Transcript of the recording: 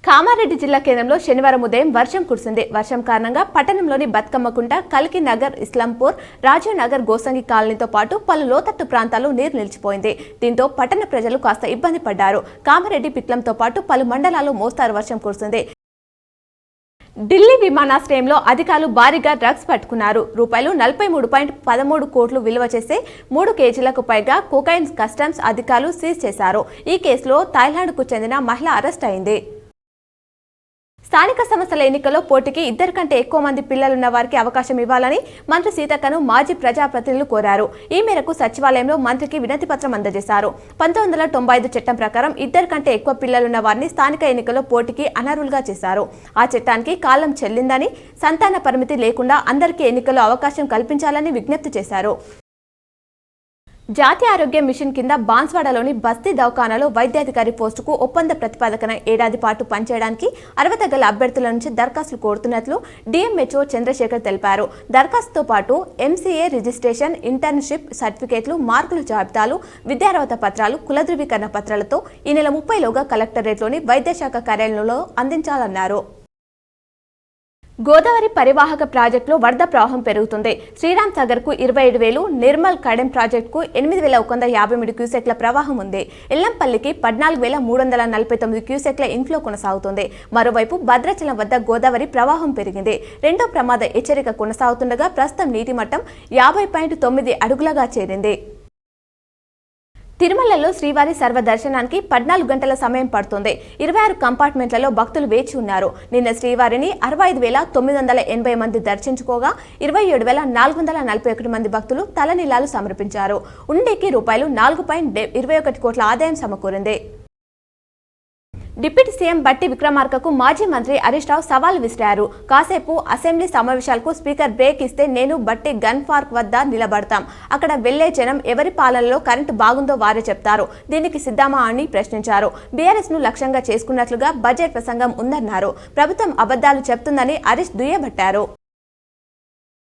కామారెడ్డి జిల్లా కేంద్రంలో శనివారం ఉదయం వర్షం కురిసింది. వర్షం కారణంగా పట్టణంలోని బతుకమ్మకుంట, కల్కి నగర్, ఇస్లాంపూర్, రాజీవ్ నగర్, గోసంగి కాలనీతో పాటు పలు లోతట్టు ప్రాంతాల్లో నీరు నిలిచిపోయింది. దీంతో పట్టణ ప్రజలు కాస్త ఇబ్బంది పడ్డారు. కామారెడ్డి, పిట్లంతో పాటు పలు మండలాల్లో మోస్తారు వర్షం కురిసింది. ఢిల్లీ విమానాశ్రయంలో అధికారులు భారీగా డ్రగ్స్ పట్టుకున్నారు. రూపాయలు 43.13 కోట్లు విలువ చేసే 3 కేజీలకు పైగా కోకైన్ కస్టమ్స్ అధికారులు సీజ్ చేశారు. ఈ కేసులో థాయిలాండ్కు చెందిన మహిళ అరెస్ట్ అయింది. స్థానిక సంస్థల ఎన్నికల్లో పోటీకి 2 కంటే ఎక్కువ మంది పిల్లలున్న వారికి అవకాశం ఇవ్వాలని మంత్రి సీతక్కను మాజీ ప్రజాప్రతినిధులు కోరారు. ఈ మేరకు సచివాలయంలో మంత్రికి వినతి పత్రం అందజేశారు. 1995 చట్టం ప్రకారం 2 కంటే ఎక్కువ పిల్లలున్న వారిని స్థానిక ఎన్నికల్లో పోటీకి అనర్హులుగా చేశారు. ఆ చట్టానికి కాలం చెల్లిందని, సంతాన పరిమితి లేకుండా అందరికీ ఎన్నికల్లో అవకాశం కల్పించాలని విజ్ఞప్తి చేశారు. జాతీయ ఆరోగ్య మిషన్ కింద బాన్స్వాడలోని బస్తీ దవాఖానాలో వైద్యాధికారి పోస్టుకు ఒప్పంద ప్రతిపాదకన ఏడాది పాటు పనిచేయడానికి అర్హత గల అభ్యర్థుల నుంచి దరఖాస్తులు కోరుతున్నట్లు డిఎంహెచ్ఓ చంద్రశేఖర్ తెలిపారు. దరఖాస్తుతో పాటు ఎంసీఏ రిజిస్ట్రేషన్, ఇంటర్న్షిప్ సర్టిఫికేట్లు, మార్కుల జాబితాలు, విద్యార్హత పత్రాలు, కుల ధృవీకరణ పత్రాలతో ఈ నెల 30లోగా కలెక్టరేట్లోని వైద్యశాఖ కార్యాలయంలో అందించాలన్నారు. గోదావరి పరివాహక ప్రాజెక్టులో వరద ప్రవాహం పెరుగుతుంది. శ్రీరామ్ సాగర్ కు 27,000, నిర్మల్ కడెం ప్రాజెక్టుకు 8,153 క్యూసెక్ల ప్రవాహం ఉంది. ఎల్లంపల్లికి 14,349 క్యూసెక్ల ఇన్ఫ్లో కొనసాగుతుంది. మరోవైపు భద్రాచలం వద్ద గోదావరి ప్రవాహం పెరిగింది. రెండో ప్రమాద హెచ్చరిక కొనసాగుతుండగా ప్రస్తుతం నీటి మట్టం 50.9 అడుగులుగా చేరింది. తిరుమలలో శ్రీవారి సర్వదర్శనానికి 14 గంటల సమయం పడుతుంది. 26 కంపార్ట్మెంట్లలో భక్తులు వేచి ఉన్నారు. నిన్న శ్రీవారిని 65,980 మంది దర్శించుకోగా 27,441 మంది భక్తులు తలనీలాలు సమర్పించారు. ఉండేకి రూపాయలు 4.21 కోట్ల ఆదాయం సమకూరింది. డిప్యూటీ సీఎం బట్టి విక్రమార్కకు మాజీ మంత్రి హరీష్ రావు సవాల్ విసిరారు. కాసేపు అసెంబ్లీ సమావేశాలకు స్పీకర్ బ్రేక్ ఇస్తే నేను బట్టి గన్ పార్క్ వద్ద నిలబడతాం. అక్కడ వెళ్లే జనం ఎవరి పాలనలో కరెంటు బాగుందో వారే చెప్తారు. దీనికి సిద్ధమా అని ప్రశ్నించారు. బీఆర్ఎస్ ను లక్ష్యంగా చేసుకున్నట్లుగా బడ్జెట్ ప్రసంగం ఉందన్నారు. ప్రభుత్వం అబద్దాలు చెప్తుందని హరీష్ దుయ్యబట్టారు.